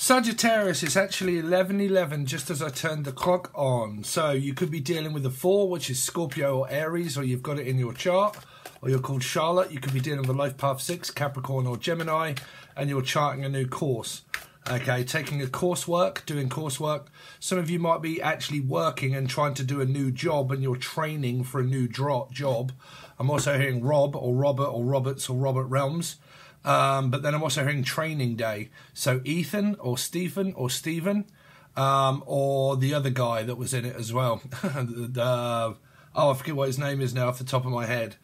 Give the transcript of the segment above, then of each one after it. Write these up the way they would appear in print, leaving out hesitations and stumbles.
Sagittarius, it's actually 11:11 just as I turned the clock on. So you could be dealing with a 4, which is Scorpio or Aries, or you've got it in your chart, or you're called Charlotte. You could be dealing with a life path 6, Capricorn or Gemini, and you're charting a new course. Okay, taking a coursework, doing coursework. Some of you might be actually working and trying to do a new job, and you're training for a new job. I'm also hearing Rob or Robert or Roberts or Robert Realms. But then I'm also hearing training day. So Ethan or Stephen or Stephen, or the other guy that was in it as well. Oh, I forget what his name is now off the top of my head.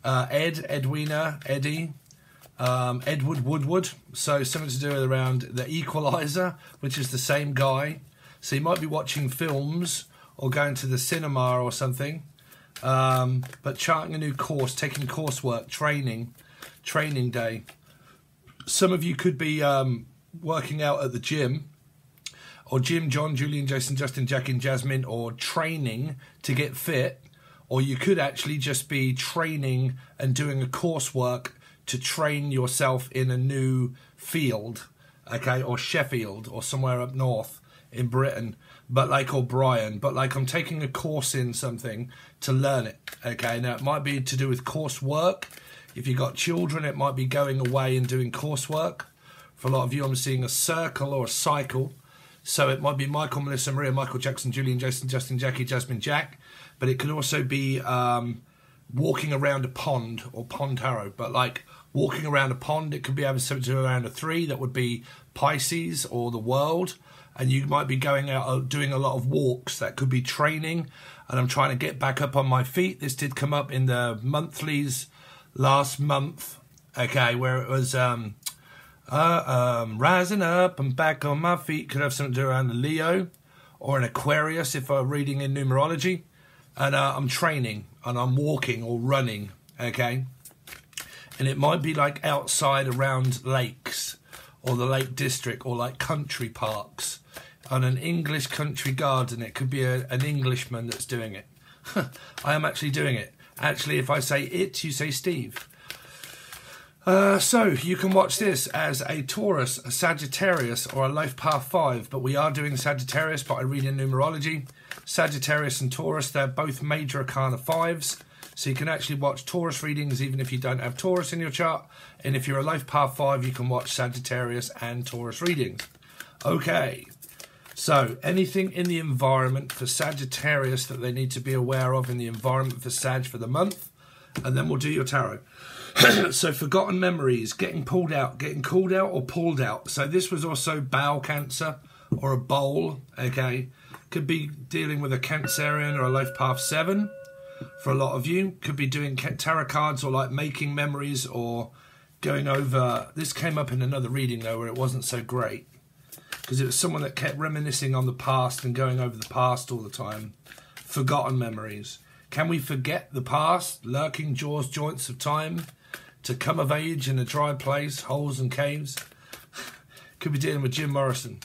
Ed, Edwina, Eddie, Edward Woodward. So something to do with around the Equalizer, which is the same guy. So you might be watching films or going to the cinema or something. But charting a new course, taking coursework, training day. Some of you could be working out at the gym, or Jim, John, Julian, Jason, Justin, Jack and Jasmine, or training to get fit. Or you could actually just be training and doing a coursework to train yourself in a new field, okay, or Sheffield or somewhere up north in Britain, but like O'Brien, but like I'm taking a course in something to learn it, okay. Now it might be to do with coursework. If you've got children, it might be going away and doing coursework. For a lot of you, I'm seeing a circle or a cycle. So it might be Michael, Melissa, Maria, Michael, Jackson, Julian, Jason, Justin, Jackie, Jasmine, Jack. But it could also be walking around a pond or pond tarot. But like walking around a pond, it could be having something to do around a 3. That would be Pisces or the world. And you might be going out doing a lot of walks. That could be training. And I'm trying to get back up on my feet. This did come up in the monthlies last month, okay, where it was rising up and back on my feet. Could have something to do around a Leo or an Aquarius if I'm reading in numerology. And I'm training and I'm walking or running, okay. And it might be like outside around lakes or the Lake District or like country parks on an English country garden. It could be an Englishman that's doing it. I am actually doing it. Actually, if I say it, you say Steve. So you can watch this as a Taurus, a Sagittarius, or a Life Path 5. But we are doing Sagittarius, but I read in numerology. Sagittarius and Taurus, they're both major arcana 5s. So you can actually watch Taurus readings even if you don't have Taurus in your chart. And if you're a Life Path 5, you can watch Sagittarius and Taurus readings. Okay. So, anything in the environment for Sagittarius that they need to be aware of in the environment for Sag for the month, and then we'll do your tarot. So, forgotten memories, getting pulled out, getting called out or pulled out. So, this was also bowel cancer or a bowel, okay? Could be dealing with a Cancerian or a Life Path 7 for a lot of you. Could be doing tarot cards or like making memories or going over. This came up in another reading though where it wasn't so great. Because it was someone that kept reminiscing on the past and going over the past all the time. Forgotten memories. Can we forget the past? Lurking jaws, joints of time. To come of age in a dry place. Holes and caves. Could be dealing with Jim Morrison.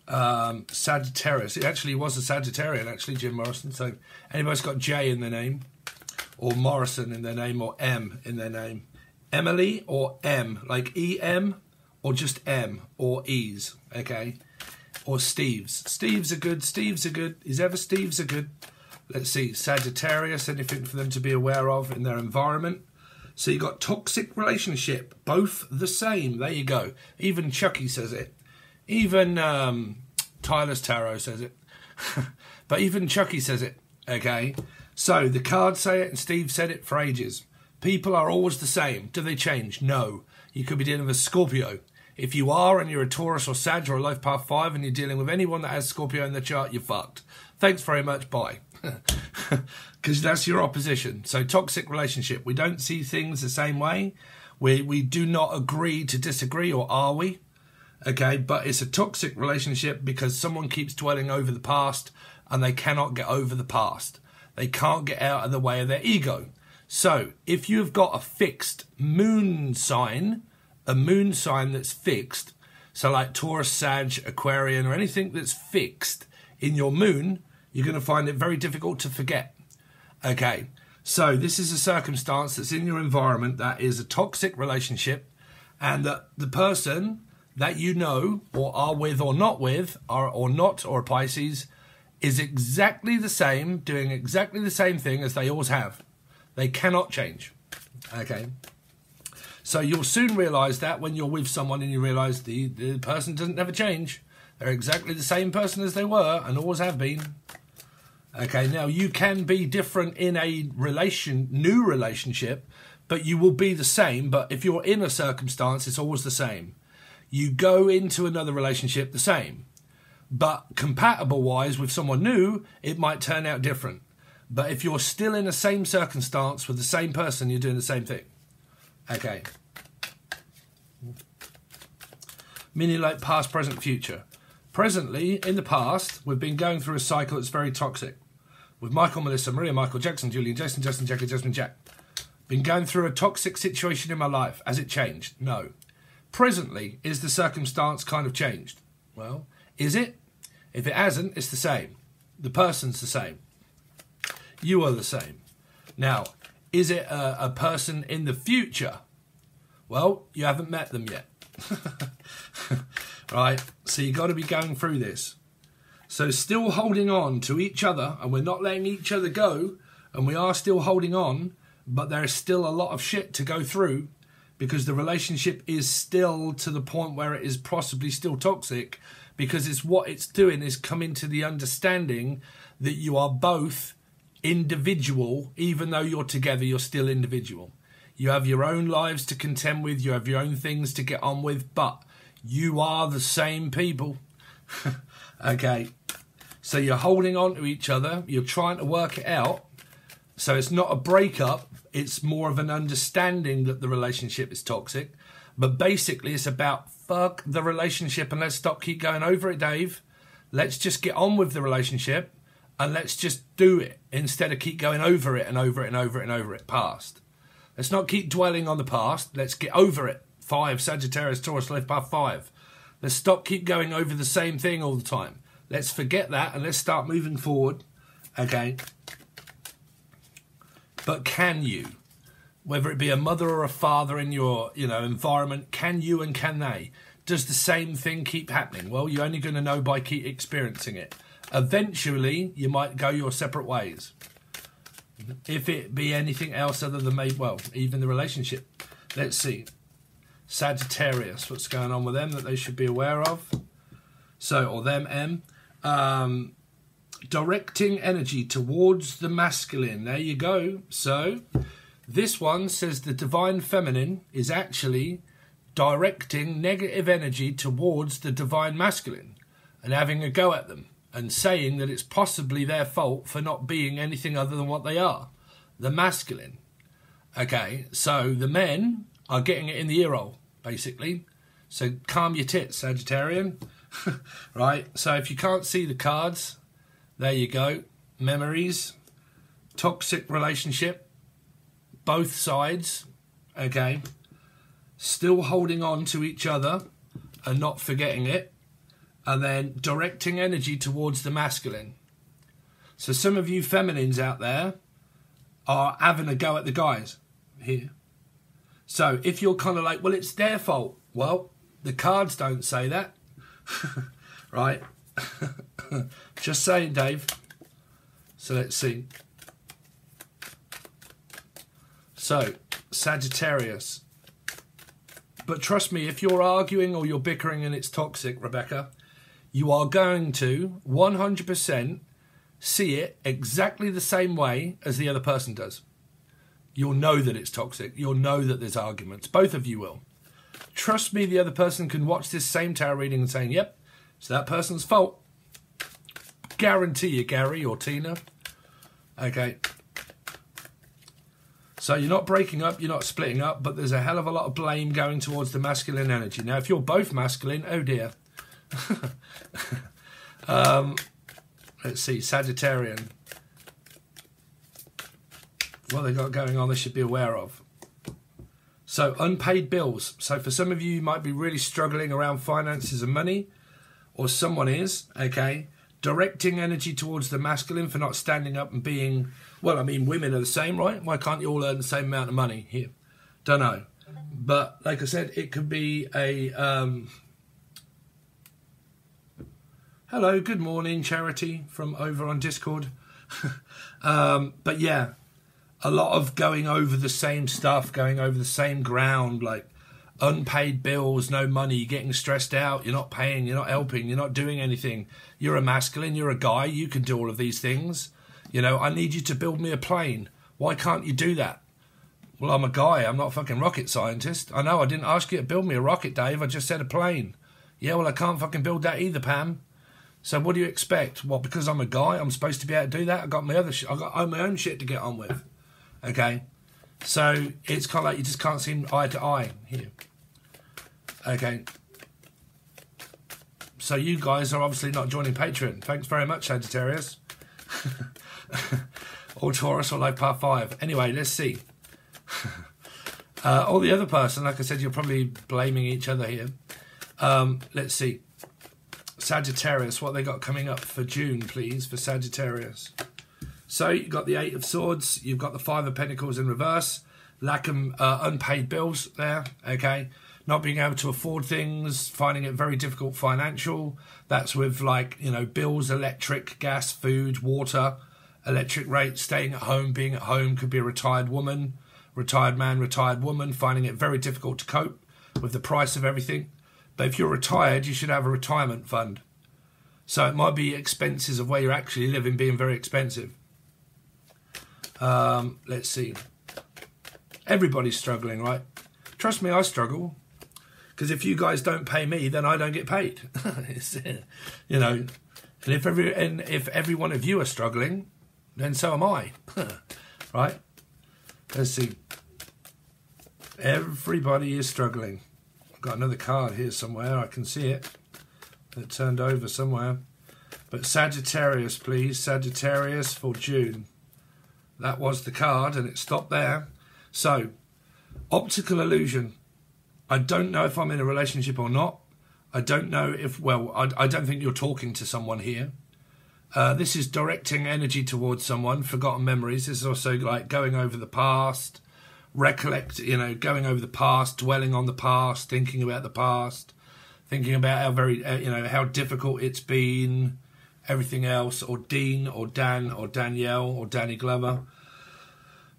Sagittarius. It actually was a Sagittarian, actually, Jim Morrison. So anybody's got J in their name. Or Morrison in their name. Or M in their name. Emily or M. Like E-M. Or just M or E's, okay? Or Steve's. Steve's are good. Steve's are good. Is ever Steve's are good? Let's see. Sagittarius, anything for them to be aware of in their environment. So you got toxic relationship. Both the same. There you go. Even Chucky says it. Even Tyler's Tarot says it. But even Chucky says it, okay? So the cards say it and Steve said it for ages. People are always the same. Do they change? No. You could be dealing with Scorpio. If you are and you're a Taurus or Sag or a Life Path 5 and you're dealing with anyone that has Scorpio in the chart, you're fucked. Thanks very much, bye. Because that's your opposition. So toxic relationship. We don't see things the same way. We do not agree to disagree, or are we? Okay, but it's a toxic relationship because someone keeps dwelling over the past and they cannot get over the past. They can't get out of the way of their ego. So if you've got a fixed moon sign, a moon sign that's fixed, so like Taurus, Sag, Aquarian, or anything that's fixed in your moon, you're going to find it very difficult to forget. Okay, so this is a circumstance that's in your environment that is a toxic relationship, and that the person that you know or are with or not with, or a Pisces, is exactly the same, doing exactly the same thing as they always have. They cannot change. Okay. So you'll soon realise that when you're with someone and you realise the person doesn't ever change. They're exactly the same person as they were and always have been. Okay, now you can be different in a new relationship, but you will be the same. But if you're in a circumstance, it's always the same. You go into another relationship the same. But compatible-wise with someone new, it might turn out different. But if you're still in the same circumstance with the same person, you're doing the same thing. Okay. Meaning like past, present, future. Presently, in the past, we've been going through a cycle that's very toxic. With Michael, Melissa, Maria, Michael, Jackson, Julian, Jason, Justin, Jackie, Jasmine, Jack. Been going through a toxic situation in my life. Has it changed? No. Presently, is the circumstance kind of changed? Well, is it? If it hasn't, it's the same. The person's the same. You are the same. Now, is it a person in the future? Well, you haven't met them yet. Right, so you got to be going through this. So still holding on to each other, and we're not letting each other go, and we are still holding on, but there's still a lot of shit to go through because the relationship is still to the point where it is possibly still toxic, because it's what it's doing is coming to the understanding that you are both individual. Even though you're together, you're still individual. You have your own lives to contend with, you have your own things to get on with, but you are the same people. Okay, so you're holding on to each other, you're trying to work it out. So it's not a breakup, it's more of an understanding that the relationship is toxic. But basically it's about fuck the relationship and let's stop keep going over it, Dave. Let's just get on with the relationship and let's just do it instead of keep going over it and over it and over it and over it past. Let's not keep dwelling on the past, let's get over it. 5, Sagittarius, Taurus, Life Path 5. Let's stop keep going over the same thing all the time. Let's forget that and let's start moving forward. Okay. But can you, whether it be a mother or a father in your environment, can you and can they? Does the same thing keep happening? Well, you're only going to know by keep experiencing it. Eventually, you might go your separate ways. If it be anything else other than maybe, well, even the relationship. Let's see. Sagittarius, what's going on with them that they should be aware of? So, or them, M. Directing energy towards the masculine. There you go. So, this one says the divine feminine is actually directing negative energy towards the divine masculine and having a go at them and saying that it's possibly their fault for not being anything other than what they are, the masculine. Okay, so the men are getting it in the ear hole, basically. So calm your tits, Sagittarian. Right, so if you can't see the cards, there you go. Memories, toxic relationship, both sides, okay. Still holding on to each other and not forgetting it. And then directing energy towards the masculine. So some of you feminines out there are having a go at the guys here. So if you're kind of like, well, it's their fault. Well, the cards don't say that. Right? Just saying, Dave. So let's see. So, Sagittarius. But trust me, if you're arguing or you're bickering and it's toxic, Rebecca, you are going to 100% see it exactly the same way as the other person does. You'll know that it's toxic. You'll know that there's arguments. Both of you will. Trust me, the other person can watch this same tarot reading and saying, yep, it's that person's fault. Guarantee you, Gary or Tina. Okay. So you're not breaking up, you're not splitting up, but there's a hell of a lot of blame going towards the masculine energy. Now, if you're both masculine, oh dear. Let's see, Sagittarian. What they got going on they should be aware of. So, unpaid bills. So for some of you, you might be really struggling around finances and money, or someone is, okay, directing energy towards the masculine for not standing up and being, well, I mean, women are the same, right? Why can't you all earn the same amount of money here? Don't know. But like I said, it could be a Hello, good morning, Charity, from over on Discord. But yeah, a lot of going over the same stuff, going over the same ground, like unpaid bills, no money, getting stressed out, you're not paying, you're not helping, you're not doing anything. You're a masculine, you're a guy, you can do all of these things. You know, I need you to build me a plane. Why can't you do that? Well, I'm a guy, I'm not a fucking rocket scientist. I know, I didn't ask you to build me a rocket, Dave, I just said a plane. Yeah, well, I can't fucking build that either, Pam. So what do you expect? What, because I'm a guy, I'm supposed to be able to do that? I got my own shit to get on with. Okay? So it's kind of like you just can't seem eye to eye here. Okay? So you guys are obviously not joining Patreon. Thanks very much, Sagittarius. Or Taurus or Life Path 5. Anyway, let's see. Or the other person, like I said, you're probably blaming each other here. Let's see. Sagittarius, what they got coming up for June, please, for Sagittarius. So you've got the Eight of Swords, you've got the Five of Pentacles in reverse, lack of unpaid bills there, okay? Not being able to afford things, finding it very difficult financial. That's with, like, you know, bills, electric, gas, food, water, electric rates, staying at home, being at home. Could be a retired woman, retired man, retired woman, finding it very difficult to cope with the price of everything. But if you're retired, you should have a retirement fund. So it might be expenses of where you're actually living being very expensive. Let's see. Everybody's struggling, right? Trust me, I struggle. Because if you guys don't pay me, then I don't get paid. You know, and if every one of you are struggling, then so am I. Right? Let's see. Everybody is struggling. Got another card here somewhere, I can see it. It turned over somewhere. But Sagittarius, please. Sagittarius for June. That was the card and it stopped there. So, optical illusion. I don't know if I'm in a relationship or not. I don't know if, well, I don't think you're talking to someone here. This is directing energy towards someone, forgotten memories. This is also like going over the past. Recollect, you know, going over the past, dwelling on the past, thinking about the past, thinking about how very, you know, how difficult it's been, everything else, or Dean, or Dan, or Danielle, or Danny Glover.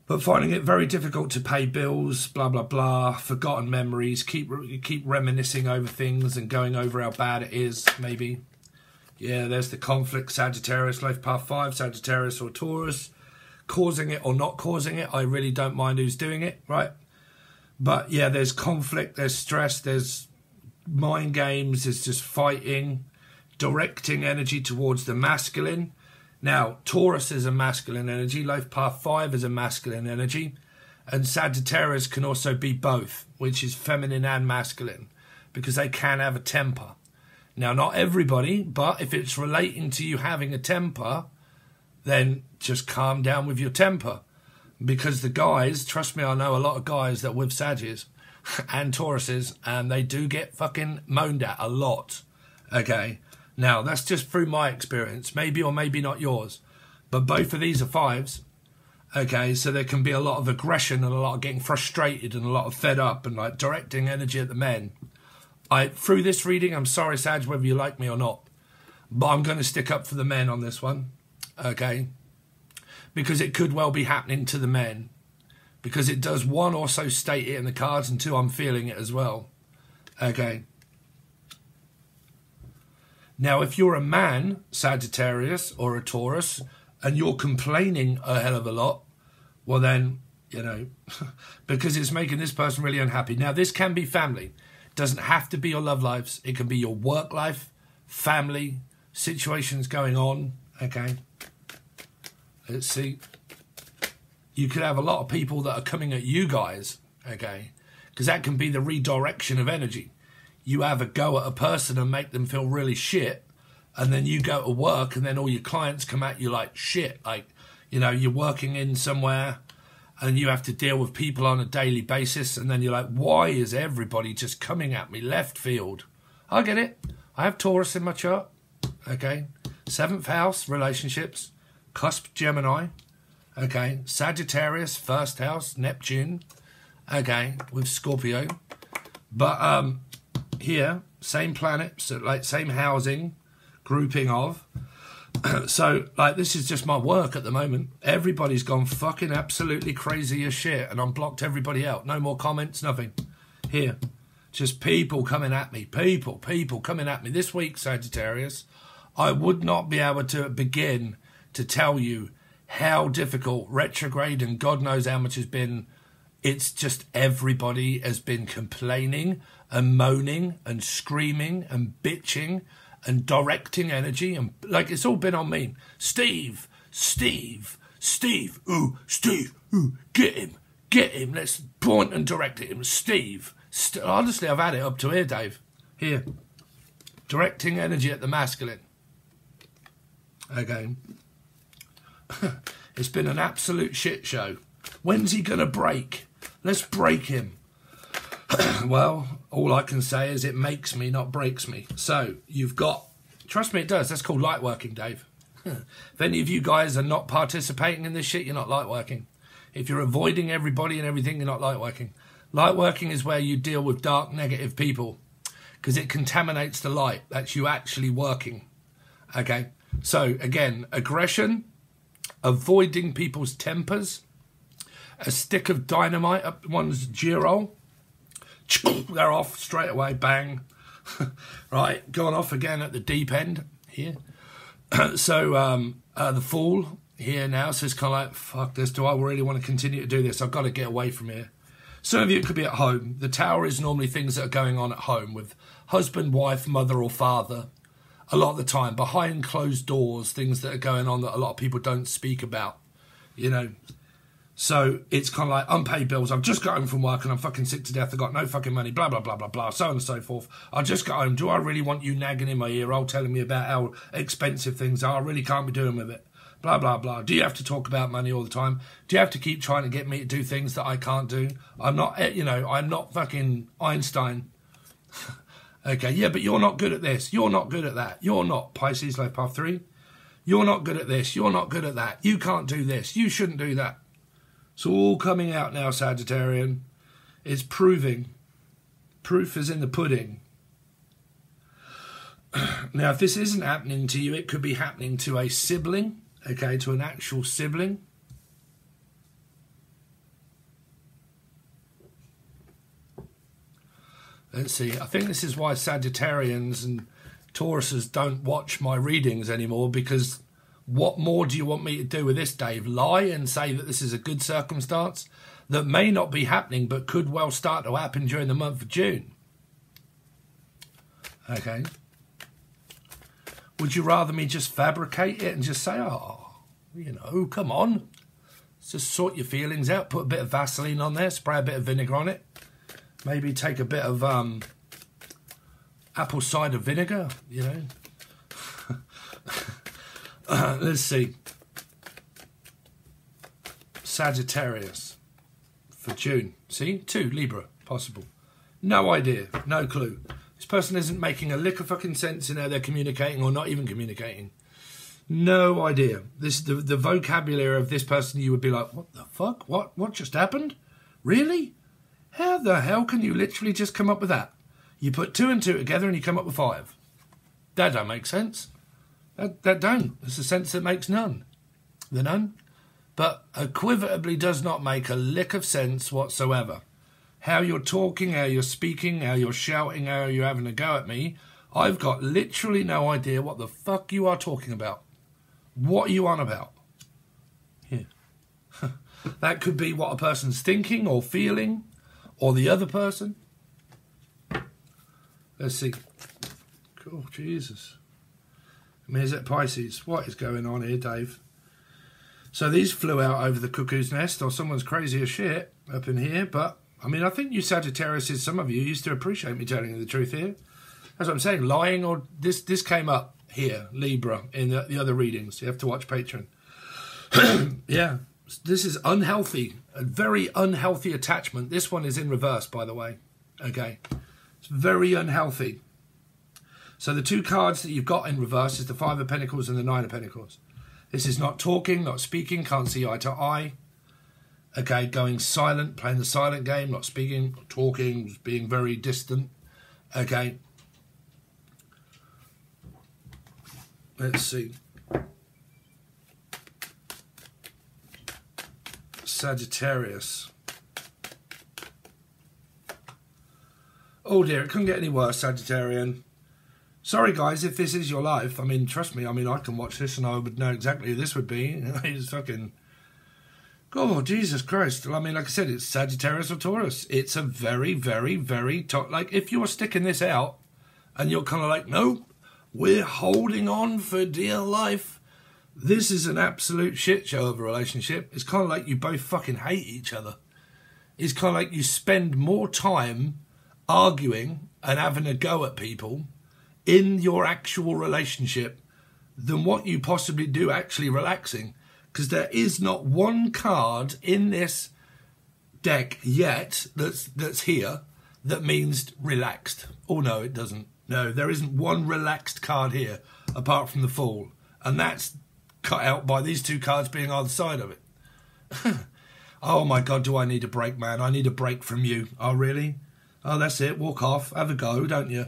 But finding it very difficult to pay bills, blah, blah, blah, forgotten memories, keep reminiscing over things and going over how bad it is, maybe. Yeah, there's the conflict, Sagittarius, Life Path 5, Sagittarius or Taurus. Causing it or not causing it, I really don't mind who's doing it, right? But yeah, there's conflict, there's stress, there's mind games, there's just fighting, directing energy towards the masculine. Now, Taurus is a masculine energy, Life Path 5 is a masculine energy, and Sagittarius can also be both, which is feminine and masculine, because they can have a temper. Now, not everybody, but if it's relating to you having a temper, then just calm down with your temper. Because the guys, trust me, I know a lot of guys that with Saggies and Tauruses, and they do get fucking moaned at a lot. Okay? Now, that's just through my experience. Maybe or maybe not yours. But both of these are 5s. Okay? So there can be a lot of aggression and a lot of getting frustrated and a lot of fed up and like directing energy at the men. Through this reading, I'm sorry, Sag, whether you like me or not. But I'm going to stick up for the men on this one. Okay, because it could well be happening to the men, because it does, 1, also state it in the cards, and 2, I'm feeling it as well. Okay, now if you're a man, Sagittarius or a Taurus, and you're complaining a hell of a lot, well then, you know, because it's making this person really unhappy. Now this can be family, it doesn't have to be your love lives, it can be your work life, family, situations going on. Okay, let's see. You could have a lot of people that are coming at you guys, okay? Because that can be the redirection of energy. You have a go at a person and make them feel really shit, and then you go to work and then all your clients come at you like shit. Like, you know, you're working in somewhere and you have to deal with people on a daily basis, and then you're like, why is everybody just coming at me left field? I get it. I have Taurus in my chart, okay? 7th house, relationships, cusp Gemini, okay, Sagittarius, 1st house, Neptune, okay, with Scorpio. But here, same planets, like same housing, grouping of. So, like, this is just my work at the moment. Everybody's gone fucking absolutely crazy as shit, and I'm blocked everybody out. No more comments, nothing. Here. Just people coming at me. People coming at me. This week, Sagittarius, I would not be able to begin to tell you how difficult retrograde and God knows how much has been. It's just everybody has been complaining and moaning and screaming and bitching and directing energy, and like it's all been on me. Steve, ooh, Steve, ooh, get him, let's point and direct at him, Steve. Honestly, I've had it up to here, Dave. Here, directing energy at the masculine. Okay. It's been an absolute shit show. When's he gonna break? Let's break him. Well, all I can say is it makes me, not breaks me. So you've got, trust me, it does. That's called light working, Dave. If any of you guys are not participating in this shit, you're not light working. If you're avoiding everybody and everything, you're not light working. Light working is where you deal with dark, negative people because it contaminates the light. That's you actually working. Okay. So again, aggression, avoiding people's tempers, a stick of dynamite up one's G-roll. They're off straight away, bang. Right, gone off again at the deep end here. So the Fool here now says kind of like, fuck this, do I really want to continue to do this? I've got to get away from here. Some of you, it could be at home. The Tower is normally things that are going on at home with husband, wife, mother or father. A lot of the time, behind closed doors, things that are going on that a lot of people don't speak about, you know. So it's kind of like unpaid bills. I've just got home from work and I'm fucking sick to death. I've got no fucking money, blah, blah, blah, blah, blah, so on and so forth. I just got home. Do I really want you nagging in my ear hole telling me about how expensive things are? I really can't be doing with it. Blah, blah, blah. Do you have to talk about money all the time? Do you have to keep trying to get me to do things that I can't do? I'm not, you know, I'm not fucking Einstein. Okay, yeah, but you're not good at this. You're not good at that. You're not. Pisces, life path 3. You're not good at this. You're not good at that. You can't do this. You shouldn't do that. It's all coming out now, Sagittarian. It's proving. Proof is in the pudding. Now, if this isn't happening to you, it could be happening to a sibling, okay, to an actual sibling. Let's see. I think this is why Sagittarians and Tauruses don't watch my readings anymore, because what more do you want me to do with this, Dave? Lie and say that this is a good circumstance that may not be happening but could well start to happen during the month of June. Okay. Would you rather me just fabricate it and just say, oh, you know, come on. Let's just sort your feelings out. Put a bit of Vaseline on there. Spray a bit of vinegar on it. Maybe take a bit of apple cider vinegar, you know. Let's see. Sagittarius for June. See? 2, Libra, possible. No idea. No clue. This person isn't making a lick of fucking sense in how they're communicating or not even communicating. No idea. The vocabulary of this person, you would be like, what the fuck? What just happened? Really? How the hell can you literally just come up with that? You put 2 and 2 together and you come up with 5. That don't make sense. That don't. It's a sense that makes none. The none. But equivotably does not make a lick of sense whatsoever. How you're talking, how you're speaking, how you're shouting, how you're having a go at me. I've got literally no idea what the fuck you are talking about. What are you on about? Here. That could be what a person's thinking or feeling. Or the other person. Let's see. Cool, Jesus. I mean, is it Pisces? What is going on here, Dave? So these flew out over the cuckoo's nest, or someone's crazy as shit up in here. But, I mean, I think you Sagittarius, some of you used to appreciate me telling you the truth here. That's what I'm saying. Lying, or this came up here, Libra, in the other readings. You have to watch Patreon. Yeah. This is unhealthy, a very unhealthy attachment. This one is in reverse, by the way. Okay. It's very unhealthy. So the 2 cards that you've got in reverse is the 5 of Pentacles and the 9 of Pentacles. This is not talking, not speaking, can't see eye to eye. Okay, going silent, playing the silent game, not speaking, not talking, being very distant. Okay. Let's see. Sagittarius. Oh dear, it couldn't get any worse, Sagittarian. Sorry guys, if this is your life, I mean, trust me, I mean, I can watch this and I would know exactly who this would be. He's fucking... God, Jesus Christ. I mean, like I said, it's Sagittarius or Taurus. It's a very, very, very... Like, if you're sticking this out and you're kind of like, no, we're holding on for dear life, this is an absolute shit show of a relationship. It's kind of like you both fucking hate each other. It's kind of like you spend more time arguing and having a go at people in your actual relationship than what you possibly do actually relaxing. Because there is not one card in this deck yet that's here that means relaxed. Oh no, it doesn't. No, there isn't one relaxed card here apart from the Fool. And that's cut out by these two cards being either side of it. Oh my God, do I need a break, man? I need a break from you. Oh, really? Oh, that's it. Walk off. Have a go, don't you?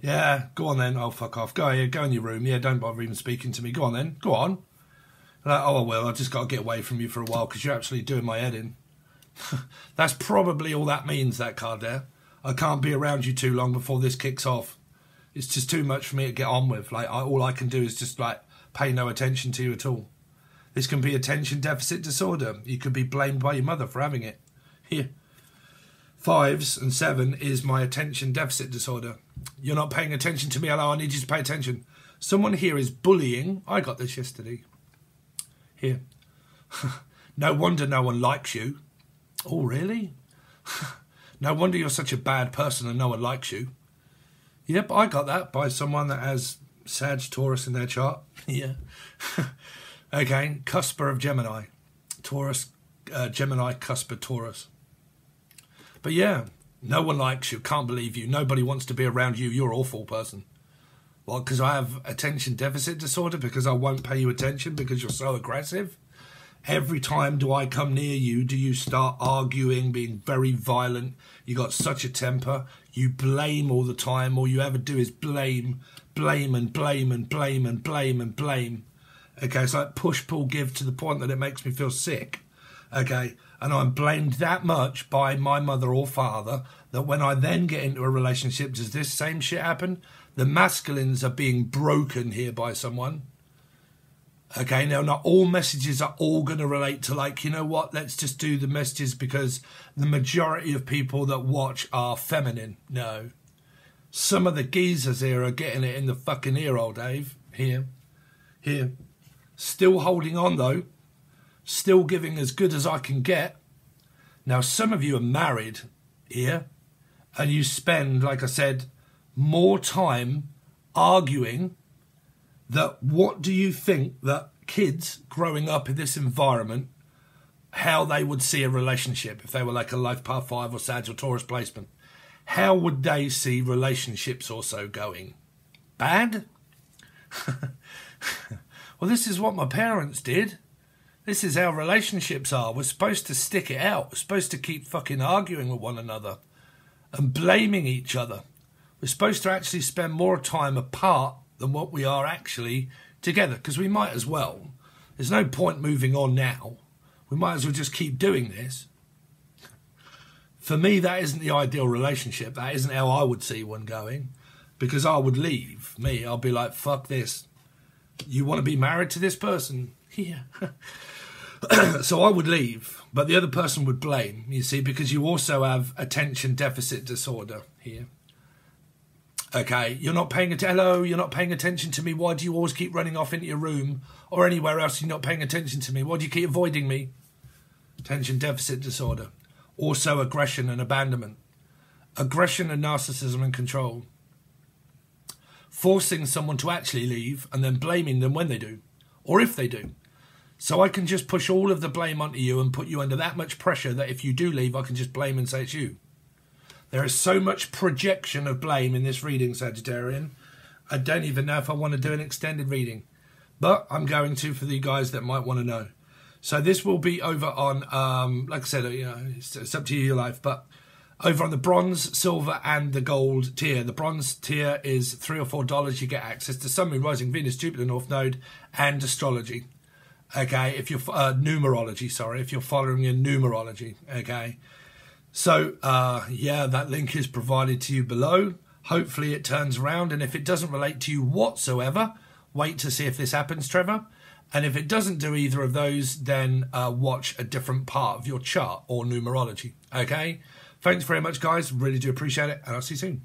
Yeah, go on then. Oh, fuck off. Go here. Go in your room. Yeah, don't bother even speaking to me. Go on then. Go on. Like, oh, I will. I've just got to get away from you for a while because you're actually doing my head in. That's probably all that means, that card there. I can't be around you too long before this kicks off. It's just too much for me to get on with. Like, all I can do is just, like, pay no attention to you at all. This can be attention deficit disorder. You could be blamed by your mother for having it. Here. 5s and 7 is my attention deficit disorder. You're not paying attention to me. Hello, I need you to pay attention. Someone here is bullying. I got this yesterday. Here. No wonder no one likes you. Oh, really? No wonder you're such a bad person and no one likes you. Yep, I got that by someone that has Sag Taurus in their chart. Yeah. Okay, cusper of Gemini. Taurus, Gemini, cusper, Taurus. But yeah, no one likes you, can't believe you. Nobody wants to be around you. You're an awful person. Well, because I have attention deficit disorder, because I won't pay you attention, because you're so aggressive. Every time do I come near you, do you start arguing, being very violent. You got such a temper. You blame all the time. All you ever do is blame, blame and blame and blame and blame and blame. Okay, it's like push, pull, give to the point that it makes me feel sick. Okay, and I'm blamed that much by my mother or father that when I then get into a relationship, does this same shit happen? The masculines are being broken here by someone. Okay, now not all messages are all going to relate to, like, you know what, let's just do the messages because the majority of people that watch are feminine. No. Some of the geezers here are getting it in the fucking ear, old Dave. Here. Here. Still holding on, though. Still giving as good as I can get. Now, some of you are married here, and you spend, like I said, more time arguing that what do you think that kids growing up in this environment, how they would see a relationship if they were like a Life Path 5 or Sag or Taurus placement? How would they see relationships also going? Bad? Well, this is what my parents did. This is how relationships are. We're supposed to stick it out. We're supposed to keep fucking arguing with one another and blaming each other. We're supposed to actually spend more time apart than what we are actually together, because we might as well. There's no point moving on now. We might as well just keep doing this. For me, that isn't the ideal relationship. That isn't how I would see one going, because I would leave. I'll be like, fuck this. You want to be married to this person? Yeah. So I would leave, but the other person would blame, you see, because you also have attention deficit disorder here. Okay, you're not paying attention. Hello, you're not paying attention to me. Why do you always keep running off into your room or anywhere else? You're not paying attention to me. Why do you keep avoiding me? Attention deficit disorder. Also aggression and abandonment. Aggression and narcissism and control. Forcing someone to actually leave and then blaming them when they do, or if they do. So I can just push all of the blame onto you and put you under that much pressure that if you do leave, I can just blame and say it's you. There is so much projection of blame in this reading, Sagittarian. I don't even know if I want to do an extended reading, but I'm going to for the guys that might want to know. So this will be over on, like I said, you know, it's up to you, your life, but over on the bronze, silver, and the gold tier. The bronze tier is $3 or $4. You get access to Sun, Moon, Rising, Venus, Jupiter, North Node, and astrology. Okay, if you're numerology, sorry, if you're following in numerology. Okay, so yeah, that link is provided to you below. Hopefully it turns around, and if it doesn't relate to you whatsoever, wait to see if this happens, Trevor. And if it doesn't do either of those, then watch a different part of your chart or numerology. Okay, thanks very much, guys. Really do appreciate it, and I'll see you soon.